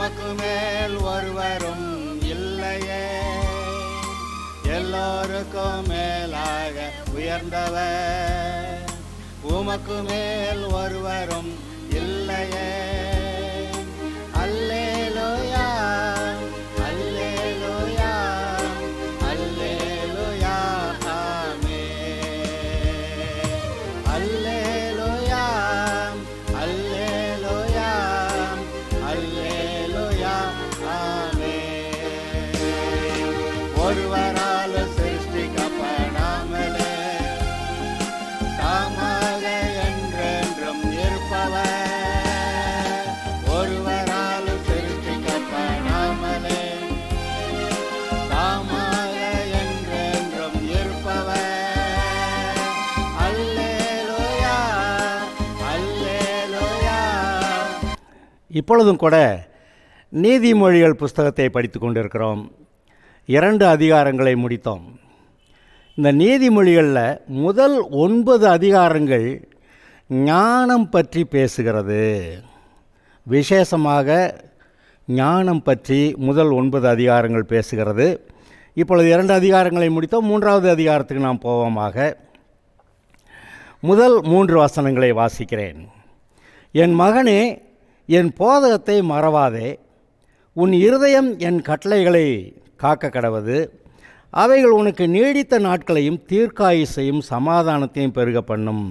உமக்கு மேல் ஒருவரும் இல்லையே, எல்லோருக்கும் மேலாக உயர்ந்தவர். உமக்கு மேல் ஒருவரும் இல்லையே. அல்லேலூயா, அல்லேலூயா, அல்லேலூயா, ஆமென். அல்லேலூயா, அல்லேலூயா, அல்லேலூயா, ஆமென். ஒருவரால் சிருஷ்டிக்கப்படாமலே தாமாக என்றென்றும் இருப்பவர். ஒருவரால் சிருஷ்டிக்கப்படாமலே தாமாக என்றென்றும் இருப்பவர். அல்லேலூயா, அல்லேலூயா. இப்பொழுதும் கூட நீதிமொழிகள் புஸ்தகத்தை படித்து கொண்டிருக்கிறோம். 2 அதிகாரங்களை முடித்தோம். இந்த நீதிமொழிகளில் முதல் 9 அதிகாரங்கள் ஞானம் பற்றி பேசுகிறது. விசேஷமாக ஞானம் பற்றி முதல் 9 அதிகாரங்கள் பேசுகிறது. இப்பொழுது 2 அதிகாரங்களை முடித்தோம். 3வது அதிகாரத்துக்கு நாம் போவோமாக. முதல் 3 வசனங்களை வாசிக்கிறேன். என் மகனே, என் போதகத்தை மறவாதே, உன் இருதயம் என் கட்டளைகளை காக்க கடவது. அவைகள் உனக்கு நீடித்த நாட்களையும் தீர்க்காயுசையும் சமாதானத்தையும் பெருக பண்ணும்.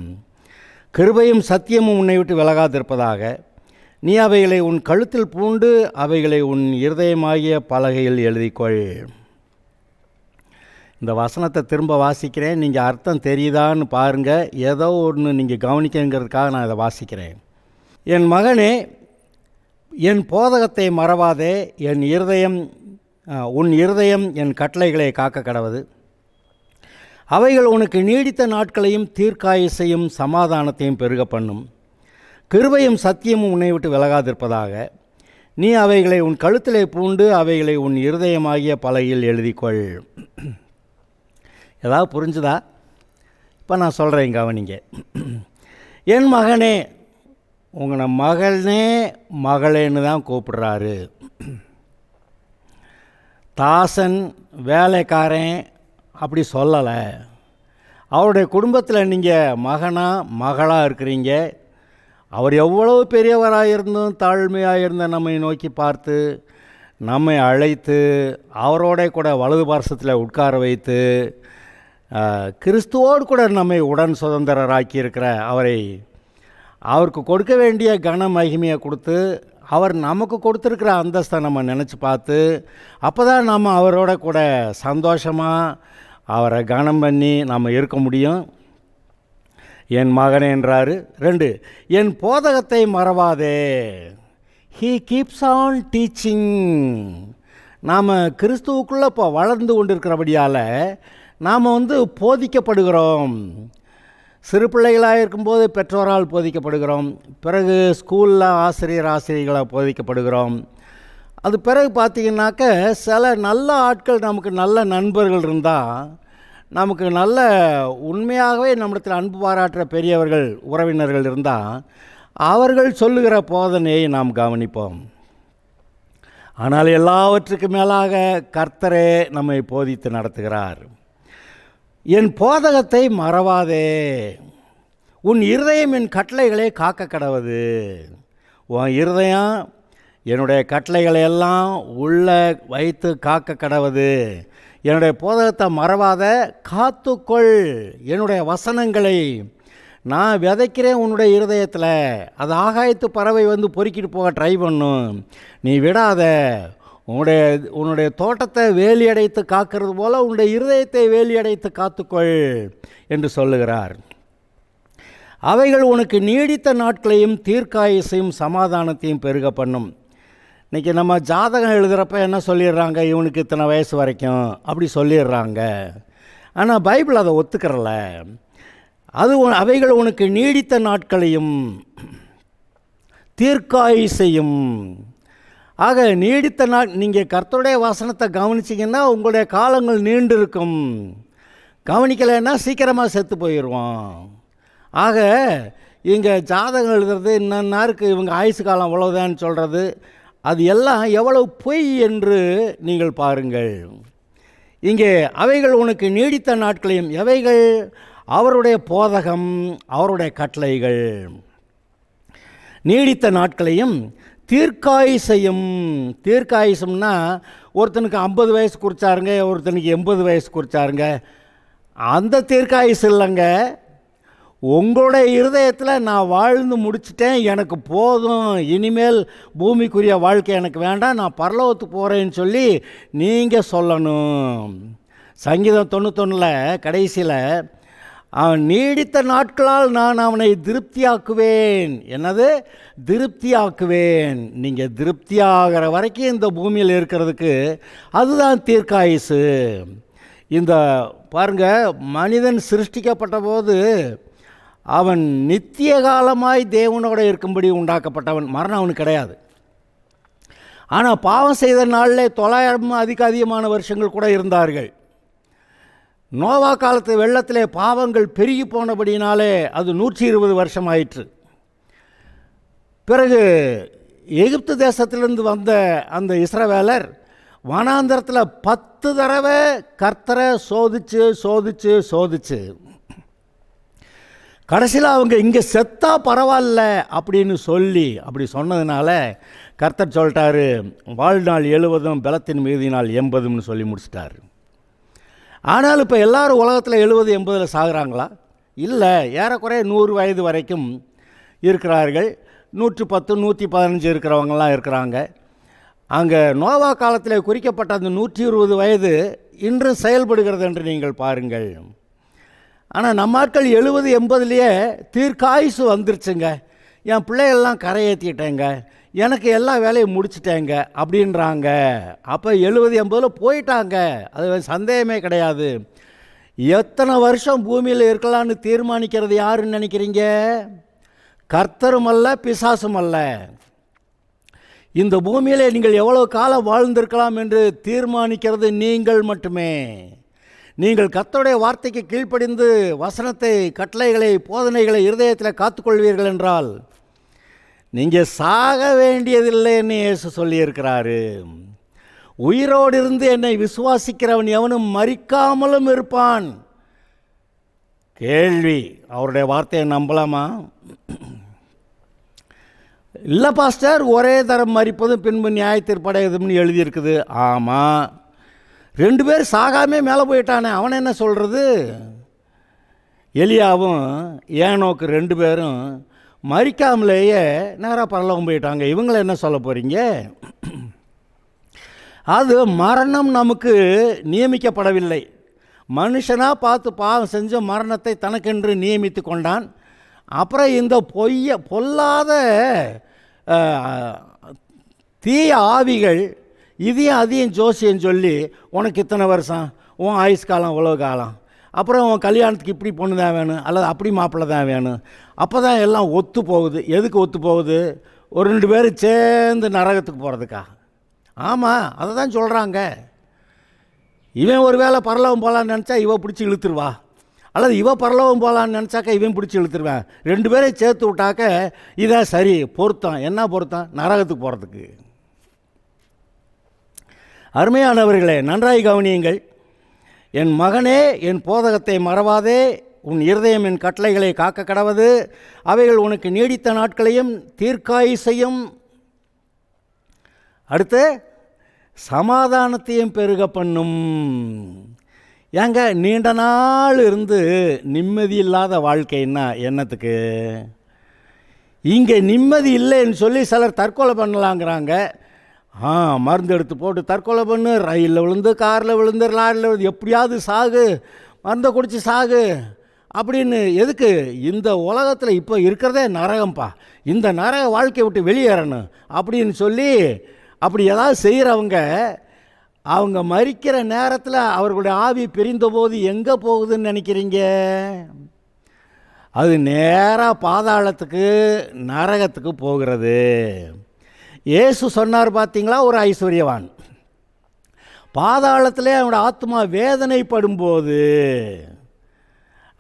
கிருபையும் சத்தியமும் உன்னை விட்டு விலகாதிருப்பதாக. நீ அவைகளை உன் கழுத்தில் பூண்டு அவைகளை உன் இருதயமாகிய பலகையில் எழுதிக்கொள். இந்த வசனத்தை திரும்ப வாசிக்கிறேன். நீங்கள் அர்த்தம் தெரியுதான்னு பாருங்கள். ஏதோ ஒன்று நீங்கள் கவனிக்கங்கிறதுக்காக நான் இதை வாசிக்கிறேன். என் மகனே, என் போதகத்தை மறவாதே, உன் இருதயம் என் கட்டளைகளை காக்க கடவது. அவைகள் உனக்கு நீடித்த நாட்களையும் தீர்க்காயுசையும் சமாதானத்தையும் பெருக பண்ணும். கிருபையும் சத்தியமும் உன்னை விட்டு விலகாதிருப்பதாக. நீ அவைகளை உன் கழுத்திலே பூண்டு அவைகளை உன் இருதயமாகிய பலகையில் எழுதிக்கொள். ஏதாவது புரிஞ்சுதா? இப்போ நான் சொல்கிறேன், கவனிங்க. என் மகனே, உங்களை மகனே மகளேன்னு தான் கூப்பிடுறாரு. தாசன், வேலைக்காரன் அப்படி சொல்லலை. அவருடைய குடும்பத்தில் நீங்கள் மகனாக மகளாக இருக்கிறீங்க. அவர் எவ்வளவு பெரியவராக இருந்தும் தாழ்மையாக இருந்த நம்மை நோக்கி பார்த்து நம்மை அழைத்து அவரோட கூட வலது பார்சத்தில் உட்கார வைத்து கிறிஸ்துவோடு கூட நம்மை உடன் சுதந்திரராக்கி இருக்கிற அவருக்கு கொடுக்க வேண்டிய கன மகிமையை கொடுத்து அவர் நமக்கு கொடுத்துருக்கிற அந்தஸ்தை நம்ம நினச்சி பார்த்து அப்போ தான் நம்ம அவரோட கூட சந்தோஷமாக அவரை கனம் பண்ணி நம்ம இருக்க முடியும். என் மகனே என்றார். 2, என் போதகத்தை மறவாதே. He keeps on teaching. நாம் கிறிஸ்துவுக்குள்ளே இப்போ வளர்ந்து கொண்டிருக்கிறபடியால் நாம் போதிக்கப்படுகிறோம். சிறு பிள்ளைகளாக இருக்கும்போது பெற்றோரால் போதிக்கப்படுகிறோம். பிறகு ஸ்கூலில் ஆசிரியர்களாக போதிக்கப்படுகிறோம். அது பிறகு பார்த்திங்கனாக்க சில நல்ல ஆட்கள், நமக்கு நல்ல நண்பர்கள் இருந்தால், நமக்கு நல்ல உண்மையாகவே நம்மிடத்தில் அன்பு பாராட்டுற பெரியவர்கள் உறவினர்கள் இருந்தால் அவர்கள் சொல்லுகிற போதனையை நாம் கவனிப்போம். ஆனால் எல்லாவற்றுக்கு மேலாக கர்த்தரே நம்மை போதித்து நடத்துகிறார். என் போதகத்தை மறவாதே, உன் இருதயம் என் கட்டளைகளை காக்க கடவது. உன் இருதயம் என்னுடைய கட்டளைகளை எல்லாம் உள்ளே வைத்து காக்க கடவது. என்னுடைய போதகத்தை மறவாத, காத்துக்கொள். என்னுடைய வசனங்களை நான் விதைக்கிறேன் உன்னுடைய இருதயத்தில். அது ஆகாயத்து பறவை பொறுக்கிட்டு போக ட்ரை பண்ணும். நீ விடாத. உன்னுடைய தோட்டத்தை வேலி அடைத்து காக்கிறது போல் உன்னுடைய இருதயத்தை வேலி அடைத்து காத்துக்கொள் என்று சொல்லுகிறார். அவைகள் உனக்கு நீடித்த நாட்களையும் தீர்க்காயுசையும் சமாதானத்தையும் பெருக பண்ணும். இன்றைக்கி நம்ம ஜாதகம் எழுதுகிறப்ப என்ன சொல்லிடுறாங்க, இவனுக்கு இத்தனை வயசு வரைக்கும் அப்படி சொல்லிடுறாங்க. ஆனால் பைபிள் அதை ஒத்துக்கிறல. அவைகள் உனக்கு நீடித்த நாட்களையும் தீர்க்காயுசையும். ஆக நீடித்த நீங்கள் கர்த்தருடைய வசனத்தை கவனிச்சிங்கன்னா உங்களுடைய காலங்கள் நீண்டு இருக்கும். கவனிக்கலைன்னா சீக்கிரமாக செத்து போயிடுவோம். ஆக இங்கே ஜாதகம் எழுதுறது இன்னன்னாருக்கு இவங்க ஆயுசு காலம் அவ்வளோதான்னு சொல்கிறது, அது எல்லாம் எவ்வளவு பொய் என்று நீங்கள் பாருங்கள். இங்கே அவைகள் உனக்கு நீடித்த நாட்களையும், எவைகள்? அவருடைய போதகம், அவருடைய கட்டளைகள். நீடித்த நாட்களையும் தீர்க்காயுசையும். தீர்க்காயுசம்னா ஒருத்தனுக்கு 50 வயசு குறிச்சாருங்க, ஒருத்தனுக்கு 80 வயசு குறிச்சாருங்க. அந்த தீர்க்காயுசு இல்லைங்க. உங்களுடைய இருதயத்தில் நான் வாழ்ந்து முடிச்சிட்டேன், எனக்கு போதும், இனிமேல் பூமிக்குரிய வாழ்க்கை எனக்கு வேண்டாம், நான் பரலோகத்துக்கு போகிறேன்னு சொல்லி நீங்கள் சொல்லணும். சங்கீதம் 91 கடைசியில் அவன் நீடித்த நாட்களால் நான் அவனை திருப்தியாக்குவேன். என்னது? திருப்தியாக்குவேன். நீங்கள் திருப்தியாகிற வரைக்கும் இந்த பூமியில் இருக்கிறதுக்கு அதுதான் தீர்க்காயுசு. இந்த பாருங்க, மனிதன் சிருஷ்டிக்கப்பட்ட போது அவன் நித்திய காலமாய் தேவனோடு இருக்கும்படி உண்டாக்கப்பட்டவன். மரணம் அவனுக்கு கிடையாது. ஆனால் பாவம் செய்த நாளில் 900 அதிகமான வருஷங்கள் கூட இருந்தார்கள். நோவா காலத்து வெள்ளத்திலே பாவங்கள் பெருகி போனபடினாலே அது 120 வருஷம் ஆயிற்று. பிறகு எகிப்து தேசத்திலிருந்து வந்த அந்த இஸ்ரவேலர் வனாந்தரத்தில் 10 தடவை கர்த்தரை சோதிச்சு கடைசியில் அவங்க இங்கே செத்தா பரவாயில்ல அப்படின்னு அப்படி சொன்னதுனால கர்த்தர் சொல்லிட்டாரு, வாழ்நாள் 70 பலத்தின் மீதினால் 80ன்னு சொல்லி முடிச்சிட்டாரு. ஆனால் இப்போ எல்லாரும் உலகத்தில் 70 80 சாகுறாங்களா? இல்லை, ஏறக்குறைய 100 வயது வரைக்கும் இருக்கிறார்கள். 110 115 இருக்கிறவங்களாம் இருக்கிறாங்க. அங்கே நோவா காலத்தில் குறிக்கப்பட்ட அந்த 120 வயது இன்றும் செயல்படுகிறது என்று நீங்கள் பாருங்கள். ஆனால் நம்ம ஆட்கள் 70 80லேயே தீர்க்காயுசு வந்துருச்சுங்க, என் பிள்ளைகள்லாம் கரையேற்றிட்டேங்க, எனக்கு எல்லா வேலையும் முடிச்சிட்டேங்க அப்படின்றாங்க. அப்போ 70 80 போயிட்டாங்க, அது சந்தேகமே கிடையாது. எத்தனை வருஷம் பூமியில் இருக்கலான்னு தீர்மானிக்கிறது யாருன்னு நினைக்கிறீங்க? கர்த்தரும் அல்ல, பிசாசும் அல்ல. இந்த பூமியில் நீங்கள் எவ்வளோ காலம் வாழ்ந்திருக்கலாம் என்று தீர்மானிக்கிறது நீங்கள் மட்டுமே. நீங்கள் கர்த்தருடைய வார்த்தைக்கு கீழ்ப்படிந்து வசனத்தை, கட்டளைகளை, போதனைகளை இருதயத்தில் காத்துக்கொள்வீர்கள் என்றால் நீங்கள் சாக வேண்டியதில்லைன்னு இயேசு சொல்லியிருக்கிறாரு. உயிரோடு இருந்து என்னை விசுவாசிக்கிறவன் எவனும் மரிக்காமலும் இருப்பான். கேள்வி, அவருடைய வார்த்தையை நம்பலாமா? இல்லை பாஸ்டர், ஒரே தரம் மரிப்பதும் பின்பு நியாயத்தீர்ப்படையதும்னு எழுதியிருக்குது. ஆமாம், 2 பேர் சாகாமே மேலே போயிட்டானே, அவனை என்ன சொல்கிறது? எலியாவும் ஏனோக்கு 2 பேரும் மரிக்காமலேயே நேராக பரலோகம் போயிட்டாங்க. இவங்களை என்ன சொல்ல போகிறீங்க? அது மரணம் நமக்கு நியமிக்கப்படவில்லை. மனுஷனாக பார்த்து பாவம் செஞ்ச மரணத்தை தனக்கென்று நியமித்து கொண்டான். அப்புறம் இந்த பொல்லாத தீய ஆவிகள் இதையும் அதையும் ஜோசியம் சொல்லி, உனக்கு இத்தனை வருஷம், உன் ஆயுஷ் காலம் இவ்வளோ காலம், அப்புறம் உன் கல்யாணத்துக்கு இப்படி பொண்ணு தான் வேணும், அல்லது அப்படி மாப்பிள்ளை தான் வேணும். அப்போ தான் எல்லாம் ஒத்து போகுது. எதுக்கு ஒத்து போகுது? ஒரு 2 பேர் சேர்ந்து நரகத்துக்கு போகிறதுக்கா? ஆமாம், அதை தான் சொல்கிறாங்க. இவன் ஒரு வேளை பரலோகம் போகலான்னு நினச்சா இவ பிடிச்சி இழுத்துருவா, அல்லது இவ பரலோகம் போகலான்னு நினச்சாக்கா இவன் பிடிச்சி இழுத்துருவேன். 2 பேரையும் சேர்த்து விட்டாக்க இதான் சரி பொருத்தம். என்ன பொருத்தம்? நரகத்துக்கு போகிறதுக்கு. அருமையானவர்களே, நன்றாய் கவனியுங்கள். என் மகனே, என் போதகத்தை மறவாதே, உன் இருதயம் என் கட்டளைகளை காக்க கடவது. அவைகள் உனக்கு நீடித்த நாட்களையும் தீர்க்காயுசையும், அடுத்து சமாதானத்தையும் பெருக பண்ணும். ஏங்க, நீண்ட நாள் இருந்து நிம்மதி இல்லாத வாழ்க்கைன்னா என்னத்துக்கு? இங்கே நிம்மதி இல்லைன்னு சொல்லி சிலர் தற்கொலை பண்ணலாங்கிறாங்க. மருந்து எடுத்து போட்டு தற்கொலை பண்ணு, ரயிலில் விழுந்து, காரில் விழுந்து, லாரியில் விழுந்து, எப்படியாவது சாகு, மருந்தை குடித்து சாகு அப்படின்னு. எதுக்கு? இந்த உலகத்தில் இப்போ இருக்கிறதே நரகம்ப்பா, இந்த நரக வாழ்க்கையை விட்டு வெளியேறணும் அப்படின்னு சொல்லி அப்படி ஏதாவது செய்கிறவங்க, அவங்க மரிக்கிற நேரத்தில் அவர்களுடைய ஆவி பிரிந்த போது எங்கே போகுதுன்னு நினைக்கிறீங்க? அது நேராக பாதாளத்துக்கு, நரகத்துக்கு போகிறது. இயேசு சொன்னார் பார்த்தீங்களா, ஒரு ஐஸ்வர்யவான் பாதாளத்திலே அவனோட ஆத்மா வேதனைப்படும்போது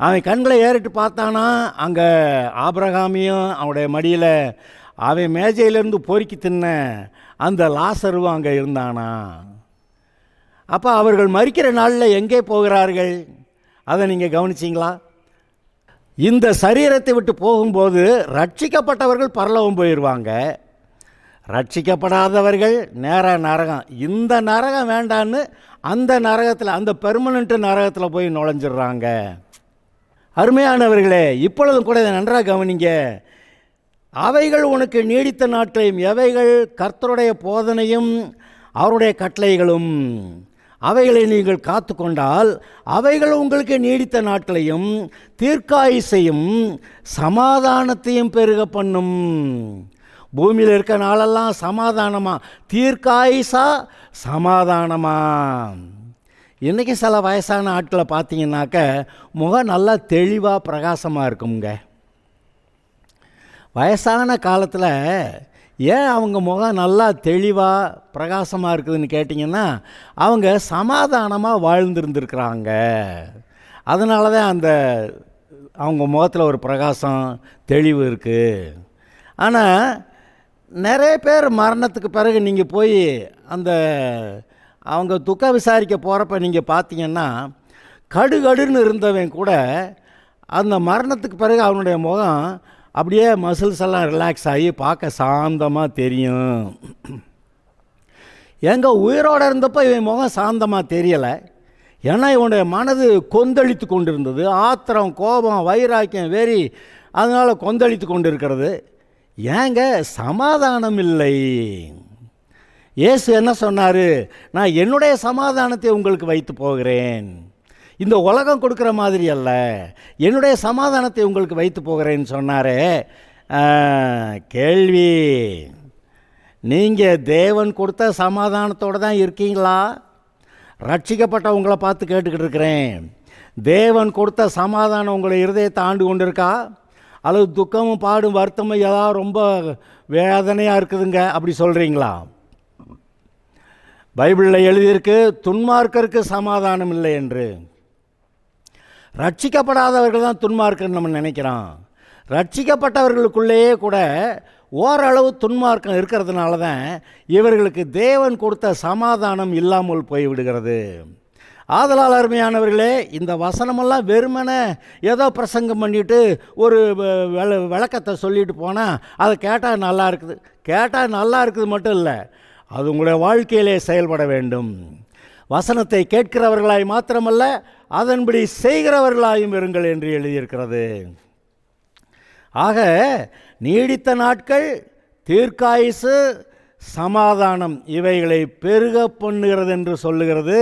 அவன் கண்களை ஏறிட்டு பார்த்தானா, அங்கே ஆபிரகாமையும் அவனுடைய மடியில் அவன் மேஜையிலேருந்து பொறுக்கி தின்ன அந்த லாசருவும் அங்கே இருந்தானா? அப்போ அவர்கள் மரிக்கிற நாளில் எங்கே போகிறார்கள்? அதை நீங்கள் கவனிச்சிங்களா? இந்த சரீரத்தை விட்டு போகும்போது ரட்சிக்கப்பட்டவர்கள் பரலோகம் போயிடுவாங்க, ரட்சிக்கப்படாதவர்கள் நேராக நரகம். இந்த நரகம் வேண்டான்னு அந்த நரகத்தில், அந்த பெர்மனண்ட் நரகத்தில் போய் நுழைஞ்சிடுறாங்க. அருமையானவர்களே, இப்பொழுதும் கூட இதை நன்றாக கவனிங்க. அவைகள் உனக்கு நீடித்த நாட்களையும், எவைகள்? கர்த்தருடைய போதனையும் அவருடைய கட்டளைகளும். அவைகளை நீங்கள் காத்து கொண்டால் அவைகள் உங்களுக்கு நீடித்த நாட்களையும் தீர்க்காயுசையும் சமாதானத்தையும் பெருக பண்ணும். பூமியில் இருக்க நாளெல்லாம் சமாதானமா, தீர்க்காயுசா சமாதானமா. இன்றைக்கி சில வயசான ஆட்களை பார்த்தீங்கன்னாக்க முகம் நல்லா தெளிவாக பிரகாசமாக இருக்குங்க. வயசான காலத்தில் ஏன் அவங்க முகம் நல்லா தெளிவாக பிரகாசமாக இருக்குதுன்னு கேட்டிங்கன்னா, அவங்க சமாதானமாக வாழ்ந்துருந்துருக்குறாங்க. அதனால தான் அந்த அவங்க முகத்தில் ஒரு பிரகாசம், தெளிவு இருக்குது. ஆனால் நிறைய பேர் மரணத்துக்கு பிறகு நீங்கள் போய் அந்த அவங்க துக்க விசாரிக்க போகிறப்ப நீங்கள் பார்த்தீங்கன்னா, கடுகடுன்னு இருந்தவன் கூட அந்த மரணத்துக்கு பிறகு அவனுடைய முகம் அப்படியே மசில்ஸ் எல்லாம் ரிலாக்ஸ் ஆகி பார்க்க சாந்தமாக தெரியும். எங்கே உயிரோடு இருந்தப்போ இவன் முகம் சாந்தமாக தெரியலை. ஏன்னா இவனுடைய மனது கொந்தளித்து கொண்டு இருந்தது. ஆத்திரம், கோபம், வைராக்கியம், வெறி, அதனால் கொந்தளித்து கொண்டு இருக்கிறது. ஏங்க சமாதானம் இல்லை. இயேசு என்ன சொன்னார்? நான் என்னுடைய சமாதானத்தை உங்களுக்கு வைத்து போகிறேன், இந்த உலகம் கொடுக்குற மாதிரி அல்ல, என்னுடைய சமாதானத்தை உங்களுக்கு வைத்து போகிறேன்னு சொன்னாரே. கேள்வி, நீங்கள் தேவன் கொடுத்த சமாதானத்தோடு தான் இருக்கீங்களா? ரட்சிக்கப்பட்டவங்களை பார்த்து கேட்டுக்கிட்டு இருக்கிறேன். தேவன் கொடுத்த சமாதானம் உங்களை இருதயத்தை ஆண்டு கொண்டு இருக்கா? அல்லது துக்கமும் பாடும் வருத்தமும் ஏதாவது ரொம்ப வேதனையாக இருக்குதுங்க அப்படி சொல்கிறீங்களா? பைபிளில் எழுதியிருக்கு, துன்மார்க்கருக்கு சமாதானம் இல்லை என்று. ரட்சிக்கப்படாதவர்கள் தான் துன்மார்க்கன்னு நம்ம நினைக்கிறோம். ரட்சிக்கப்பட்டவர்களுக்குள்ளேயே கூட ஓரளவு துன்மார்க்கம் இருக்கிறதுனால தான் இவர்களுக்கு தேவன் கொடுத்த சமாதானம் இல்லாமல் போய்விடுகிறது. ஆதலால் அருமையானவர்களே, இந்த வசனமெல்லாம் வெறுமனே ஏதோ பிரசங்கம் பண்ணிவிட்டு ஒரு விளக்கத்தை சொல்லிட்டு போனால் அதை கேட்டால் நல்லா இருக்குது. கேட்டால் நல்லா இருக்குது மட்டும் இல்லை, அது உங்களுடைய வாழ்க்கையிலே செயல்பட வேண்டும். வசனத்தை கேட்கிறவர்களாய் மாத்திரமல்ல, அதன்படி செய்கிறவர்களாயும் இருங்கள் என்று எழுதியிருக்கிறது. ஆக நீடித்த நாட்கள், தீர்க்காயுசு, சமாதானம் இவைகளை பெருக பண்ணுகிறது என்று சொல்லுகிறது.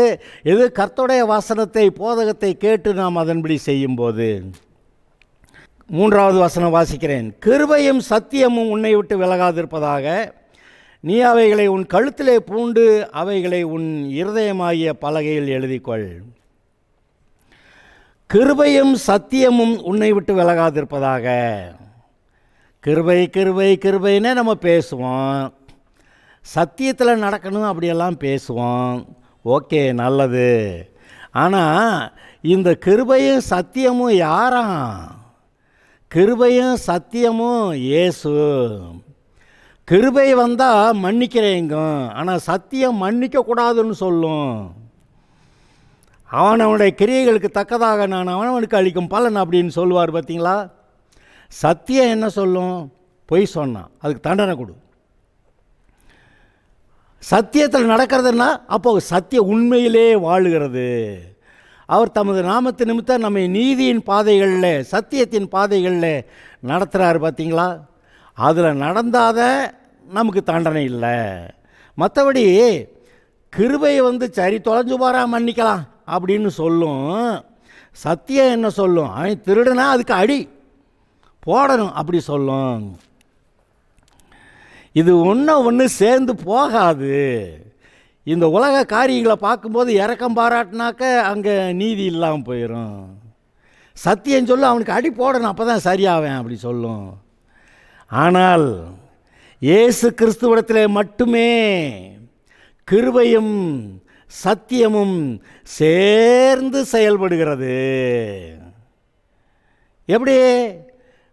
இது கர்த்தருடைய வசனத்தை, போதகத்தை கேட்டு நாம் அதன்படி செய்யும்போது. 3வது வசனம் வாசிக்கிறேன். கிருபையும் சத்தியமும் உன்னை விட்டு விலகாதிருப்பதாக, நீ அவைகளை உன் கழுத்திலே பூண்டு அவைகளை உன் இருதயமாகிய பலகையில் எழுதிக்கொள். கிருபையும் சத்தியமும் உன்னை விட்டு விலகாதிருப்பதாக. கிருபை கிருபை கிருபைன்னே நம்ம பேசுவோம், சத்தியத்தில் நடக்கணும் அப்படியெல்லாம் பேசுவோம். ஓகே, நல்லது. ஆனால் இந்த கிருபையும் சத்தியமும் யாராம்? கிருபையும் சத்தியமும் இயேசு. கிருபை வந்தால் மன்னிக்கிறேங்க, ஆனால் சத்தியம் மன்னிக்கக்கூடாதுன்னு சொல்லும். அவனுடைய கிரியைகளுக்கு தக்கதாக நான் அவனுக்கு அளிக்கும் பலன் அப்படின்னு சொல்லுவார் பார்த்தீங்களா? சத்தியம் என்ன சொல்லும்? பொய் சொன்னான், அதுக்கு தண்டனை கொடு. சத்தியத்தில் நடக்கிறதுனா அப்போ சத்திய உண்மையிலே வாழுகிறது. அவர் தமது நாமத்து நிமித்தம் நம்மை நீதியின் பாதைகளில், சத்தியத்தின் பாதைகளில் நடத்துகிறார் பார்த்தீங்களா? அதில் நடந்தாத நமக்கு தண்டனை இல்லை. மற்றபடி கிருபை சரி தொலைஞ்சு போகிறா மன்னிக்கலாம் அப்படின்னு சொல்லும். சத்தியம் என்ன சொல்லும்? அவன் திருடுனா அதுக்கு அடி போடணும் அப்படி சொல்லும். இது ஒன்று சேர்ந்து போகாது. இந்த உலக காரியங்களை பார்க்கும்போது இரக்கம் பாராட்டினாக்க அங்கே நீதி இல்லாமல் போயிடும். சத்தியம் சொல்லும், அவனுக்கு அடி போடணும், அப்போ தான் சரியாவேன் அப்படி சொல்லும். ஆனால் இயேசு கிறிஸ்துவிடத்திலே மட்டுமே கிருபையும் சத்தியமும் சேர்ந்து செயல்படுகிறது. எப்படி?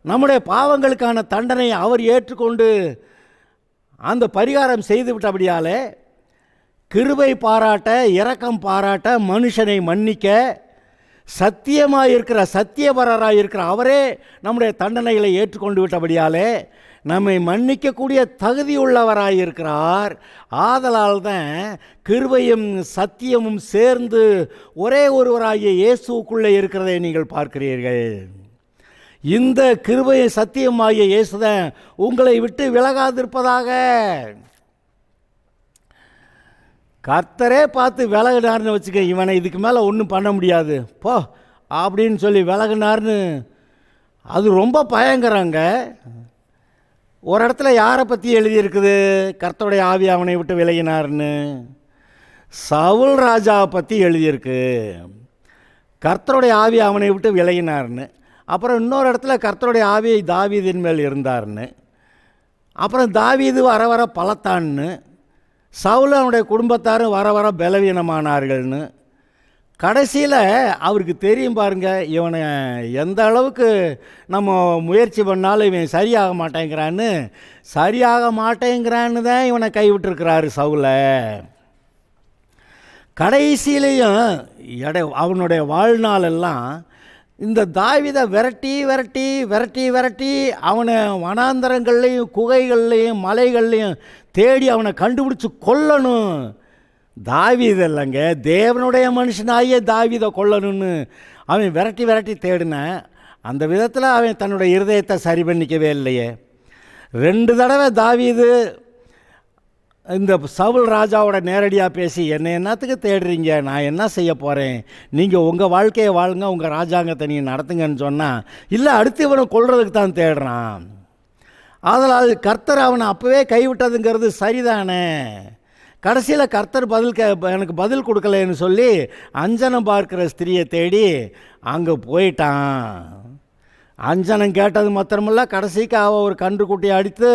நம்முடைய பாவங்களுக்கான தண்டனை அவர் ஏற்றுக்கொண்டு அந்த பரிகாரம் செய்து விட்டபடியாலே கிருபை பாராட்ட, இரக்கம் பாராட்ட, மனுஷனை மன்னிக்க சத்தியமாக இருக்கிற சத்தியபரராக இருக்கிற அவரே நம்முடைய தண்டனைகளை ஏற்றுக்கொண்டு விட்டபடியாலே நம்மை மன்னிக்கக்கூடிய தகுதியுள்ளவராக இருக்கிறார். ஆதலால் தான் கிருபையும் சத்தியமும் சேர்ந்து ஒரே ஒருவராகிய இயேசுக்குள்ளே இருக்கிறதை நீங்கள் பார்க்கிறீர்கள். இந்த கிருபையும் சத்தியமாகிய இயேசுதான் உங்களை விட்டு விலகாதிருப்பதாக. கர்த்தரே பார்த்து விலகினார்னு வச்சுக்க, இவனை இதுக்கு மேலே ஒன்றும் பண்ண முடியாது போ அப்படின்னு சொல்லி விலகினார்னு, அது ரொம்ப பயங்கரங்க. ஒரு இடத்துல யாரை பற்றி எழுதியிருக்குது, கர்த்தருடைய ஆவி அவனை விட்டு விலகினார்னு? சவுல் ராஜாவை பற்றி எழுதியிருக்கு, கர்த்தருடைய ஆவி அவனை விட்டு விலகினார்னு. அப்புறம் இன்னொரு இடத்துல கர்த்தருடைய ஆவி தாவீதின் மேல் இருந்தார்னு. அப்புறம் தாவீது வர வர பலத்தான்னு, சவுல் அவனுடைய குடும்பத்தாரும் வர வர பலவீனமானார்கள்னு. கடைசியில் அவருக்கு தெரியும் பாருங்க, இவனை எந்த அளவுக்கு நம்ம முயற்சி பண்ணாலும் இவன் சரியாக மாட்டேங்கிறான்னு தான் இவனை கைவிட்டிருக்கிறாரு சவுலை. கடைசியிலையும் அவனுடைய வாழ்நாளெல்லாம் இந்த தாவீதை விரட்டி விரட்டி விரட்டி விரட்டி அவனை வனாந்தரங்கள்லையும் குகைகள்லையும் மலைகள்லையும் தேடி அவனை கண்டுபிடிச்சி கொல்லணும். தாவீது இல்லைங்க, தேவனுடைய மனுஷனாகிய தாவீதை கொல்லணும்னு அவன் விரட்டி விரட்டி தேடினேன். அந்த விதத்தில் அவன் தன்னுடைய இருதயத்தை சரி பண்ணிக்கவே இல்லையே. 2 தடவை தாவீது இந்த சவுல் ராஜாவோட நேரடியாக பேசி, என்னை என்னத்துக்கு தேடுறீங்க, நான் என்ன செய்ய போகிறேன், நீங்கள் உங்கள் வாழ்க்கையை வாழுங்க, உங்கள் ராஜாங்கத்தை நீங்கள் நடத்துங்கன்னு சொன்னால், இல்லை அடுத்து இவனை கொல்றதுக்கு தான் தேடுறான். அதனால் கர்த்தர் அவனை அப்போவே கைவிட்டதுங்கிறது சரிதானே. கடைசியில் கர்த்தர் எனக்கு பதில் கொடுக்கலன்னு சொல்லி அஞ்சனம் பார்க்குற ஸ்திரியை தேடி அங்கே போயிட்டான். அஞ்சனம் கேட்டது மாத்திரமில்ல, கடைசிக்கு அவள் ஒரு கன்றுக்குட்டியை அடித்து,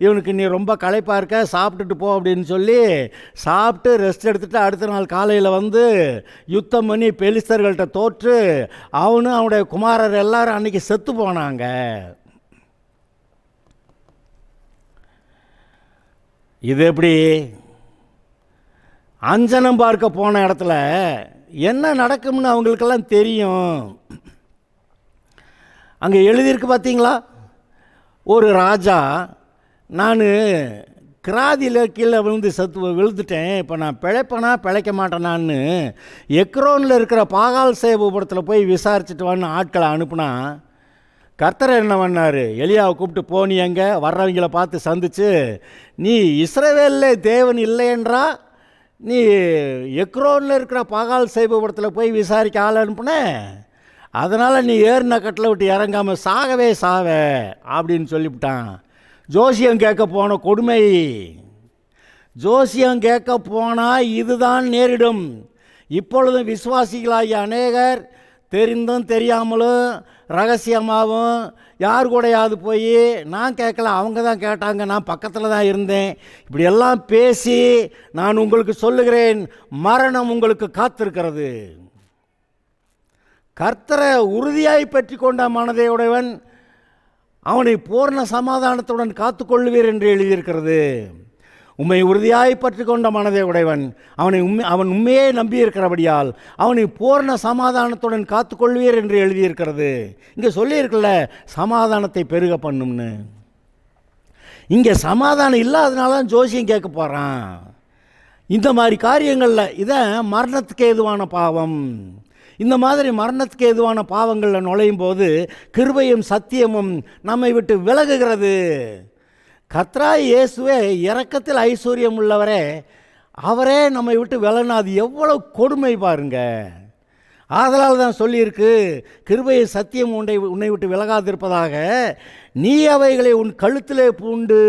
இவனுக்கு நீ ரொம்ப களைப்பாக இருக்க, சாப்பிட்டுட்டு போ அப்படின்னு சொல்லி சாப்பிட்டு ரெஸ்ட் எடுத்துகிட்டு அடுத்த நாள் காலையில் வந்து யுத்தம் பண்ணி பெலிஸ்தர்கள்ட்ட தோற்று அவனும் அவனுடைய குமாரர் எல்லாரும் அன்றைக்கி செத்து போனாங்க. இது எப்படி? அஞ்சனம் பார்க்க போன இடத்துல என்ன நடக்கும்னு அவங்களுக்கெல்லாம் தெரியும். அங்கே எழுதியிருக்கு பார்த்தீங்களா, ஒரு ராஜா, நான் கிராதியில் கீழே விழுந்துட்டேன், இப்போ நான் பிழைப்பனா பிழைக்க மாட்டேனான்னு எக்ரோனில் இருக்கிற பாகால் சேபுபுரத்தில் போய் விசாரிச்சுட்டு வான்னு ஆட்களை அனுப்புனா, கர்த்தர் என்ன பண்ணார், எலியாவை கூப்பிட்டு போனி எங்கே வர்றவங்களை பார்த்து சந்தித்து, நீ இஸ்ரவேலில் தேவன் இல்லையென்றா நீ எக்ரோனில் இருக்கிற பாகால் சேபுபுரத்தில் போய் விசாரிக்க ஆள் அனுப்புன, அதனால் நீ ஏறின கட்டில் விட்டு இறங்காமல் சாகவே அப்படின்னு சொல்லிவிட்டான். ஜோசியம் கேட்க போன கொடுமை. ஜோசியம் கேட்க போனால் இதுதான் நேரிடும். இப்பொழுதும் விசுவாசிகளாகிய அநேகர் தெரிந்தும் தெரியாமலும் ரகசியமாகவும் யார் கூடயாவது போய், நான் கேட்கல அவங்க தான் கேட்டாங்க, நான் பக்கத்தில் தான் இருந்தேன், இப்படியெல்லாம் பேசி நான் உங்களுக்கு சொல்லுகிறேன், மரணம் உங்களுக்கு காத்திருக்கிறது. கர்த்தரை உறுதியாய் பற்றி கொண்ட மனதையுடையவன் அவனை பூர்ண சமாதானத்துடன் காத்துக்கொள்ளுவீர் என்று எழுதியிருக்கிறது. உம்மை உறுதியாய் பற்றி கொண்ட மனதை உடையவன் அவன் உண்மையே நம்பியிருக்கிறபடியால் அவனை பூர்ண சமாதானத்துடன் காத்துக்கொள்வீர் என்று எழுதியிருக்கிறது. இங்கே சொல்லியிருக்கல சமாதானத்தை பெருக பண்ணும்னு. இங்கே சமாதானம் இல்லாதனால தான் ஜோசியம் கேட்க போகிறான். இந்த மாதிரி காரியங்களில் இதான் மரணத்துக்கு ஏதுவான பாவம். இந்த மாதிரி மரணத்துக்கு ஏதுவான பாவங்களில் நுழையும் போது கிருபையும் சத்தியமும் நம்மை விட்டு விலகுகிறது. கர்த்தராய் இயேசுவே இரக்கத்தில் ஐஸ்வர்யம் உள்ளவரே, அவரே நம்மை விட்டு விலகினா அது எவ்வளவு கொடுமை பாருங்க. ஆதலால் தான் சொல்லியிருக்கு, கிருபையை சத்தியம் உன்னை விட்டு விலகாதிருப்பதாக நீ அவைகளை உன் கழுத்திலே பூண்டு.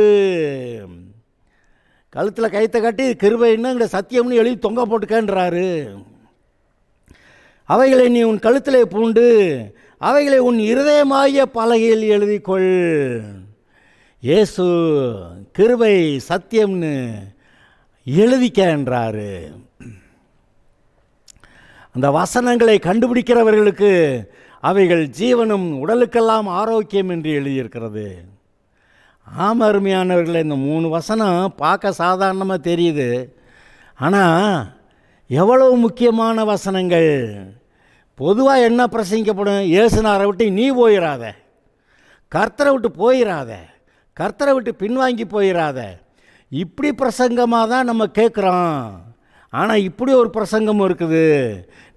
கழுத்தில் கைத்தை கட்டி கிருபைன்னு இங்கே சத்தியம்னு எழுதி தொங்க போட்டுக்கன்றாரு. அவைகளை நீ உன் கழுத்திலே பூண்டு அவைகளை உன் இருதயமாகிய பலகையில் எழுதிக்கொள். இயேசு கிருபை சத்தியம்னு எழுதிக்கன்றாரு. அந்த வசனங்களை கண்டுபிடிக்கிறவர்களுக்கு அவைகள் ஜீவனும் உடலுக்கெல்லாம் ஆரோக்கியம் என்று எழுதியிருக்கிறது. ஆம் அருமையானவர்களே, இந்த 3 வசனம் பார்க்க சாதாரணமாக தெரியுது. ஆனால் எவ்வளவு முக்கியமான வசனங்கள். பொதுவாக என்ன பிரசங்கிக்கப்படும்? இயேசுநாரை விட்டு நீ போயிடாத, கர்த்தரை விட்டு போயிடாத, கர்த்தரை விட்டு பின்வாங்கி போயிடாத. இப்படி பிரசங்கமாக தான் நம்ம கேட்குறோம். ஆனால் இப்படி ஒரு பிரசங்கமும் இருக்குது.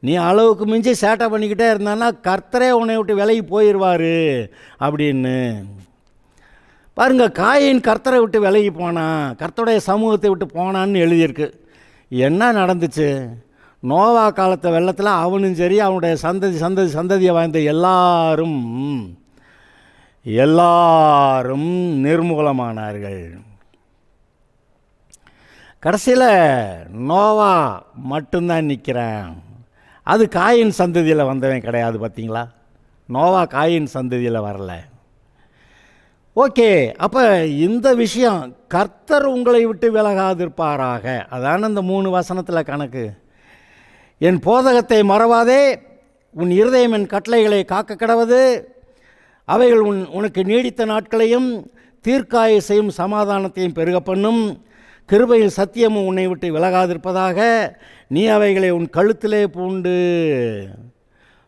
நீ அளவுக்கு மிஞ்சி சேட்டை பண்ணிக்கிட்டே இருந்தான்னா கர்த்தரே உன்னை விட்டு விலகி போயிடுவார் அப்படின்னு. பாருங்க, காயின் கர்த்தரை விட்டு விலகி போனான், கர்த்தருடைய சமூகத்தை விட்டு போனான்னு எழுதியிருக்கு. என்ன நடந்துச்சு? நோவா காலத்து வெள்ளத்தில் அவனும் சரி, அவனுடைய சந்ததியை வாழ்ந்த எல்லாரும் நிர்மூலமானார்கள். கடைசியில் நோவா மட்டும்தான் நிற்கிறான். அது காயின் சந்ததியில் வந்தவன் கிடையாது. பார்த்தீங்களா, நோவா காயின் சந்ததியில் வரல. ஓகே, அப்போ இந்த விஷயம் கர்த்தர் உங்களை விட்டு விலகாதிருப்பாராக, அதான இந்த 3 வசனத்தில் கணக்கு. என் போதகத்தை மறவாதே, உன் இருதயம் என் கட்டளைகளை காக்க கடவது, அவைகள் உனக்கு நீடித்த நாட்களையும் தீர்க்காயுசையும் சமாதானத்தையும் பெருக பண்ணும், கிருபையில் சத்தியமும் உன்னை விட்டு விலகாதிருப்பதாக, நீ அவைகளை உன் கழுத்திலே பூண்டு.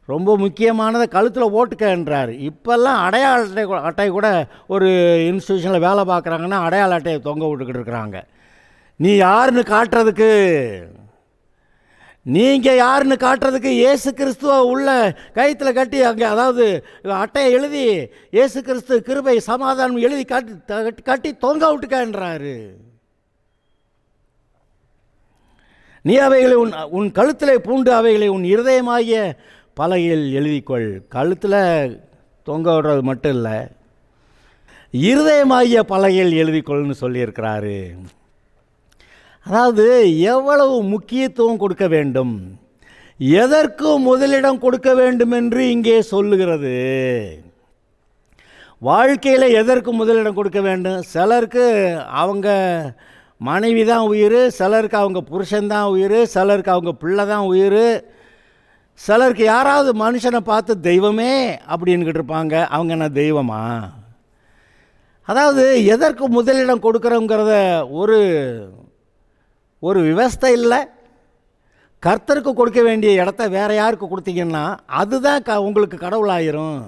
ரொம்ப முக்கியமானதை கழுத்தில் ஓட்டுக்கன்றார். இப்போல்லாம் அடையாள அட்டை கூட ஒரு இன்ஸ்டியூஷனில் வேலை பார்க்குறாங்கன்னா அடையாள அட்டையை தொங்க விட்டுக்கிட்டு இருக்கிறாங்க. நீ யாருன்னு காட்டுறதுக்கு, நீங்கள் யாருன்னு காட்டுறதுக்கு இயேசு கிறிஸ்துவ உள்ள கயிற்றில் கட்டி அங்கே, அதாவது அட்டையை எழுதி இயேசு கிறிஸ்து கிருபை சமாதானம் எழுதி கட்டி தொங்க விட்டுக்கன்றாரு. நீ அவைகளை உன் கழுத்திலே பூண்டு, அவைகளை உன் இருதயமாகிய பலகையில் எழுதிக்கொள். கழுத்தில் தொங்க விடுறது மட்டும் இல்லை, இருதயமாகிய பலகையில் எழுதிக்கொள்னு சொல்லியிருக்கிறாரு. அதாவது எவ்வளவு முக்கியத்துவம் கொடுக்க வேண்டும், எதற்கு முதலிடம் கொடுக்க வேண்டும் என்று இங்கே சொல்லுகிறது. வாழ்க்கையில் எதற்கு முதலிடம் கொடுக்க வேண்டும்? சிலருக்கு அவங்க மனைவி தான் உயிர், சிலருக்கு அவங்க புருஷன்தான் உயிர், சிலருக்கு அவங்க பிள்ளை தான் உயிர், சிலருக்கு யாராவது மனுஷனை பார்த்து தெய்வமே அப்படின்னுக்கிட்டு இருப்பாங்க. அவங்க என்ன தெய்வமா? அதாவது எதற்கு முதலிடம் கொடுக்குறோங்கிறத ஒரு விவஸ்தை இல்லை. கர்த்தருக்கு கொடுக்க வேண்டிய இடத்த வேறு யாருக்கு கொடுத்தீங்கன்னா அதுதான் உங்களுக்கு கடவுளாயிரும்.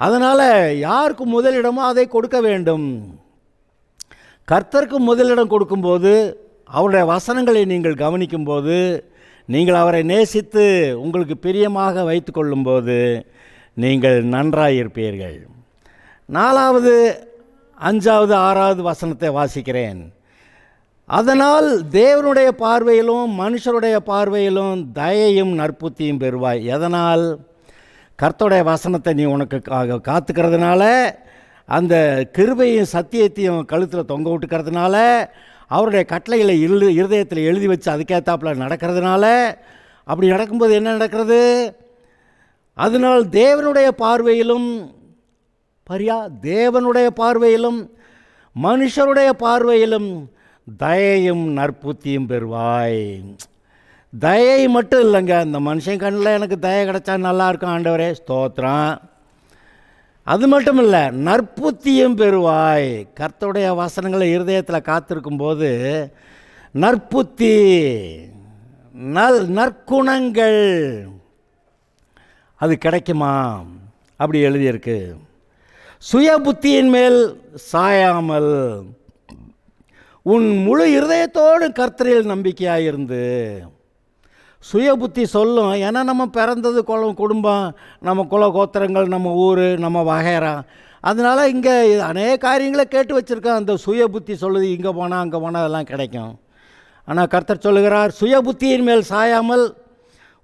அதனால் யாருக்கு முதலிடமோ அதை கொடுக்க வேண்டும். கர்த்தருக்கு முதலிடம் கொடுக்கும்போது, அவருடைய வசனங்களை நீங்கள் கவனிக்கும்போது, நீங்கள் அவரை நேசித்து உங்களுக்கு பிரியமாக வைத்து கொள்ளும்போது நீங்கள் நன்றாயிருப்பீர்கள். 4வது 5வது 6வது வசனத்தை வாசிக்கிறேன். அதனால் தேவனுடைய பார்வையிலும் மனுஷருடைய பார்வையிலும் தயையும் நற்புத்தியும் பெறுவாய். எதனால்? கர்த்தருடைய வசனத்தை நீ உனக்கு காத்துக்கிறதுனால, அந்த கிருபையும் சத்தியத்தையும் கழுத்தில் தொங்க விட்டுக்கிறதுனால, அவருடைய கட்டளைகளை இருதயத்தில் எழுதி வச்சு அதுக்கேற்றாப்பில் நடக்கிறதுனால, அப்படி நடக்கும்போது என்ன நடக்கிறது? அதனால் தேவனுடைய பார்வையிலும் தேவனுடைய பார்வையிலும் மனுஷருடைய பார்வையிலும் தயையும் நற்புத்தியும் பெறுவாய். தயை மட்டும் இல்லைங்க, இந்த மனுஷன் கண்ணில் எனக்கு தயை கிடச்சா நல்லாயிருக்கும் ஆண்டவரே, ஸ்தோத்திரம். அது மட்டும் இல்லை, நற்புத்தியும் பெறுவாய். கர்த்தருடைய வசனங்களை இருதயத்தில் காத்திருக்கும்போது நற்புத்தி, நற்குணங்கள் அது கிடைக்குமா? அப்படி எழுதியிருக்கு. சுய புத்தியின் மேல் சாயாமல் உன் முழு இருதயத்தோடு கர்த்தரில் நம்பிக்கையாயிருந்து. சுய புத்தி சொல்லும், ஏன்னா நம்ம பிறந்தது குடும்பம், நம்ம கோத்திரங்கள், நம்ம ஊர், நம்ம வகைரா, அதனால் இங்கே அநேக காரியங்களை கேட்டு வச்சுருக்கோம். அந்த சுய புத்தி சொல்லுது இங்கே போனால் அங்கே போனால் அதெல்லாம் கிடைக்கும். ஆனால் கர்த்தர் சொல்லுகிறார், சுய புத்தியின் மேல் சாயாமல்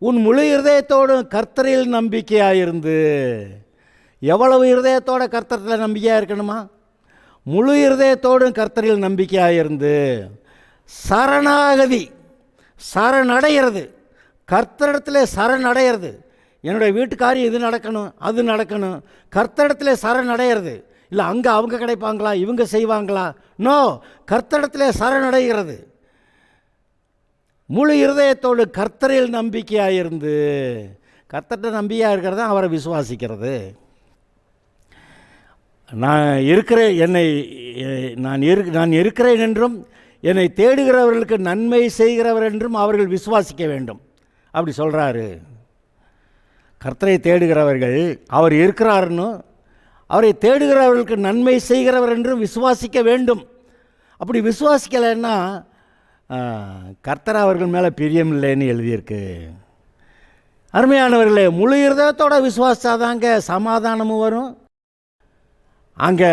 உன் முழு இருதயத்தோடு கர்த்தரில் நம்பிக்கையாயிருந்து. எவ்வளவு இருதயத்தோட கர்த்தரில் நம்பிக்கையாக இருக்கணுமா? முழு இருதயத்தோடும் கர்த்தரில் நம்பிக்கையாயிருந்து சரணாகதி, சரணடைகிறது, கர்த்தரிடத்தில் சரணடைகிறது. என்னுடைய வீட்டுக்காரி இது நடக்கணும், அது நடக்கணும், கர்த்தரிடத்தில் சரணடைகிறது. இல்லை அங்கே அவங்க கிடைப்பாங்களா, இவங்க செய்வாங்களா? நோ, கர்த்தரிடத்தில் சரணடைகிறது. முழு இருதயத்தோடு கர்த்தரில் நம்பிக்கையாயிருந்து. கர்த்தர்கிட்ட நம்பிக்கையாக இருக்கிறது தான் அவரை விசுவாசிக்கிறது. நான் இருக்கிறேன் என்றும் என்னை தேடுகிறவர்களுக்கு நன்மை செய்கிறவர் என்றும் அவர்கள் விசுவாசிக்க வேண்டும். அப்படி சொல்கிறாரு. கர்த்தரை தேடுகிறவர்கள் அவர் இருக்கிறாருன்னு, அவரை தேடுகிறவர்களுக்கு நன்மை செய்கிறவர் என்றும் விசுவாசிக்க வேண்டும். அப்படி விசுவாசிக்கலைன்னா கர்த்தர் அவர்கள் மேலே பிரியம் இல்லைன்னு எழுதியிருக்கு. அருமையானவர்களே, முழு இருதயத்தோட விசுவாசாதாங்க சமாதானமும் வரும், அங்கே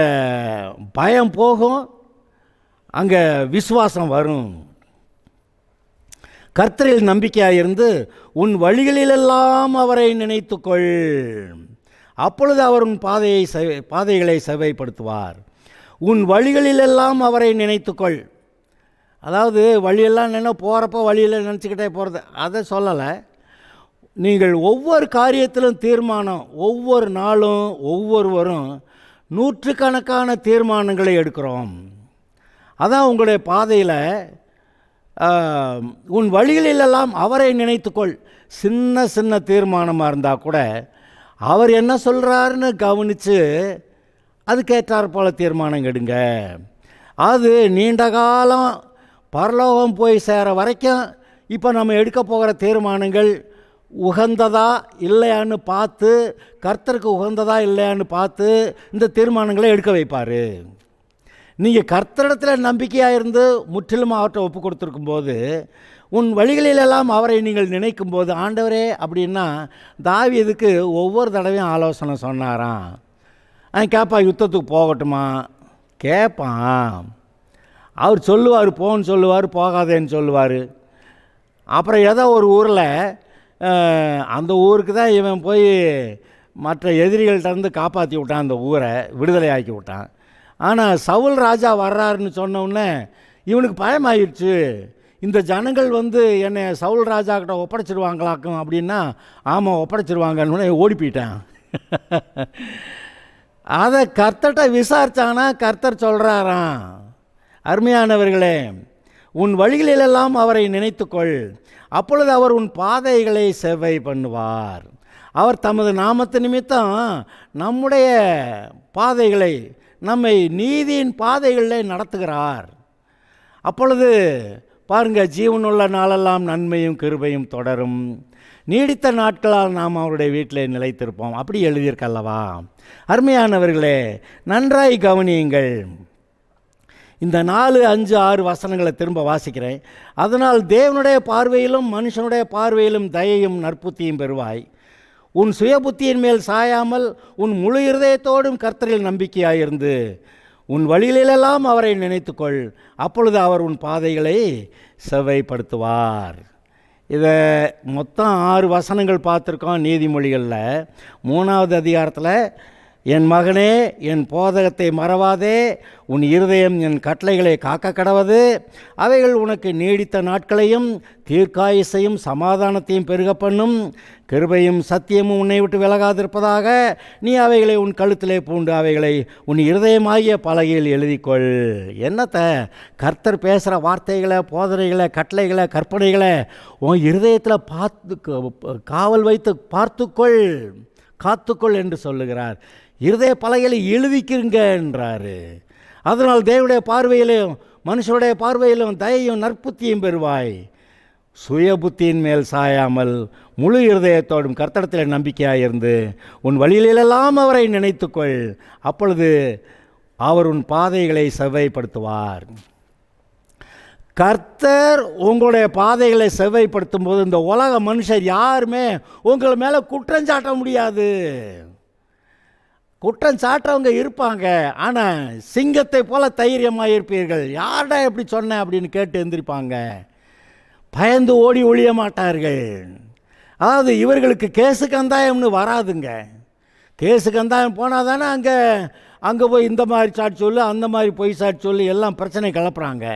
பயம் போகும், அங்கே விசுவாசம் வரும். கர்த்தரில் நம்பிக்கையாக இருந்து உன் வழிகளிலெல்லாம் அவரை நினைத்துக்கொள், அப்பொழுது அவர் உன் பாதைகளை செவ்வைப்படுத்துவார். உன் வழிகளிலெல்லாம் அவரை நினைத்துக்கொள். அதாவது வழியெல்லாம் போகிறப்போ வழியில் நினச்சிக்கிட்டே போகிறது அதை சொல்லலை. நீங்கள் ஒவ்வொரு காரியத்திலும் தீர்மானம், ஒவ்வொரு நாளும் ஒவ்வொருவரும் நூற்றுக்கணக்கான தீர்மானங்களை எடுக்கிறோம். அதான் உங்களுடைய பாதையில் உன் வழிகளிலெல்லாம் அவரை நினைத்துக்கொள். சின்ன சின்ன தீர்மானமாக இருந்தால் கூட அவர் என்ன சொல்கிறாருன்னு கவனித்து அதுக்கேற்றாற் போல் தீர்மானம் எடுங்க. அது நீண்ட காலம் பரலோகம் போய் சேர வரைக்கும் இப்போ நம்ம எடுக்க போகிற தீர்மானங்கள் உகந்ததா இல்லையான்னு பார்த்து, கர்த்தருக்கு உகந்ததா இல்லையான்னு பார்த்து இந்த தீர்மானங்களை எடுக்க வைப்பார். நீங்கள் கர்த்தரிடத்தில் நம்பிக்கையாக இருந்து முற்றிலும் அவற்றை ஒப்பு கொடுத்துருக்கும்போது, உன் வழிகளிலெல்லாம் அவரை நீங்கள் நினைக்கும்போது, ஆண்டவரே அப்படின்னா தாவீதுக்கு ஒவ்வொரு தடவையும் ஆலோசனை சொன்னாராம். அவன் கேட்பான், யுத்தத்துக்கு போகட்டுமா கேட்பான். அவர் சொல்லுவார், போன்னு சொல்லுவார், போகாதேன்னு சொல்லுவார். அப்புறம் ஏதோ ஒரு ஊரில் அந்த ஊருக்கு தான் இவன் போய் மற்ற எதிரிகள்கிட்டருந்து காப்பாற்றி விட்டான், அந்த ஊரை விடுதலை ஆக்கி விட்டான். ஆனால் சவுல் ராஜா வர்றாருன்னு சொன்னோடனே இவனுக்கு பயமாயிடுச்சு. இந்த ஜனங்கள் என்னை சவுல் ராஜா கிட்ட ஒப்படைச்சிடுவாங்களாக்கும் அப்படின்னா, ஆமாம் ஒப்படைச்சிடுவாங்கன்னு ஓடி போயிட்டான். அதை கர்த்தர்கிட்ட விசாரித்தானா கர்த்தர் சொல்கிறாராம், அருமையானவர்களே, உன் வழிகளிலெல்லாம் அவரை நினைத்துக்கொள், அப்பொழுது அவர் உன் பாதைகளை செவ்வை பண்ணுவார். அவர் தமது நாமத்து நிமித்தம் நம்முடைய பாதைகளை, நம்மை நீதியின் பாதைகளில் நடத்துகிறார். அப்பொழுது பாருங்கள், ஜீவனுள்ள நாளெல்லாம் நன்மையும் கிருபையும் தொடரும், நீடித்த நாட்களால் நாம் அவருடைய வீட்டில் நிலைத்திருப்போம். அப்படி எழுதியிருக்கல்லவா? அருமையானவர்களே, நன்றாய் கவனியுங்கள். இந்த 4, 5, 6 வசனங்களை திரும்ப வாசிக்கிறேன். அதனால் தேவனுடைய பார்வையிலும் மனுஷனுடைய பார்வையிலும் தயையும் நற்புத்தியும் பெறுவாய். உன் சுய புத்தியின் மேல் சாயாமல் உன் முழு இருதயத்தோடும் கர்த்தரில் நம்பிக்கையாயிருந்து உன் வழிகளிலெல்லாம் அவரை நினைத்துக்கொள், அப்பொழுது அவர் உன் பாதைகளை செவ்வைப்படுத்துவார். இதை மொத்தம் 6 வசனங்கள் பார்த்துருக்கோம் நீதிமொழிகளில். 3வது அதிகாரத்தில், என் மகனே என் போதகத்தை மறவாதே, உன் இருதயம் என் கட்டளைகளை காக்க கடவது, அவைகள் உனக்கு நீடித்த நாட்களையும் தீர்க்காயுசையும் சமாதானத்தையும் பெருக பண்ணும், கிருபையும் சத்தியமும் உன்னை விட்டு விலகாதிருப்பதாக. நீ அவைகளை உன் கழுத்திலே பூண்டு அவைகளை உன் இருதயமாகிய பலகையில் எழுதிக்கொள். என்னத்தை கர்த்தர் பேசுகிற வார்த்தைகளை, போதனைகளை, கட்டளைகளை, கற்பனைகளை உன் இருதயத்தில் காவல் வைத்து பார்த்துக்கொள், காத்துக்கொள் என்று சொல்லுகிறார். இருதய பலகையில் எழுதிக்கிறங்க என்றார். அதனால் தேவனுடைய பார்வையிலும் மனுஷனுடைய பார்வையிலும் தயையும் நற்புத்தியும் பெறுவாய். சுய புத்தியின் மேல் சாயாமல் முழு இருதயத்தோடும் கர்த்தரிடத்தில் நம்பிக்கையாயிருந்து உன் வழியிலெல்லாம் அவரை நினைத்துக்கொள், அப்பொழுது அவர் உன் பாதைகளை செவ்வைப்படுத்துவார். கர்த்தர் உங்களுடைய பாதைகளை செவ்வைப்படுத்தும் போது இந்த உலக மனுஷர் யாருமே உங்கள் மேலே குற்றஞ்சாட்ட முடியாது. குற்றம் சாட்டவங்க இருப்பாங்க, ஆனால் சிங்கத்தை போல தைரியமாக இருப்பீர்கள். யார்டா எப்படி சொன்னேன் அப்படின்னு கேட்டு எந்திரிப்பாங்க. பயந்து ஓடி ஒழிய மாட்டார்கள். அதாவது இவர்களுக்கு கேசு கந்தாயம்னு வராதுங்க. கேசு கந்தாயம் போனால் தானே அங்கே போய் இந்த மாதிரி சாட்சி சொல்லு, அந்த மாதிரி பொய் சாட்சி சொல்லி எல்லாம் பிரச்சனை கிளப்புறாங்க.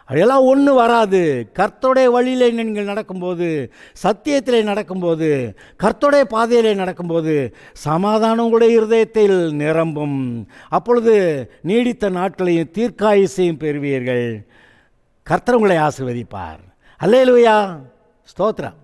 அதெல்லாம் ஒன்றும் வராது. கர்த்தருடைய வழியில் நீங்கள் நடக்கும்போது, சத்தியத்தில் நடக்கும்போது, கர்த்தருடைய பாதையில் நடக்கும்போது சமாதானம் உங்களுடைய இருதயத்தில் நிரம்பும். அப்பொழுது நீடித்த நாட்களையும் தீர்க்காயுசையும் பெறுவீர்கள். கர்த்தர் உங்களை ஆசீர்வதிப்பார். அல்லேலூயா, ஸ்தோத்திரம்.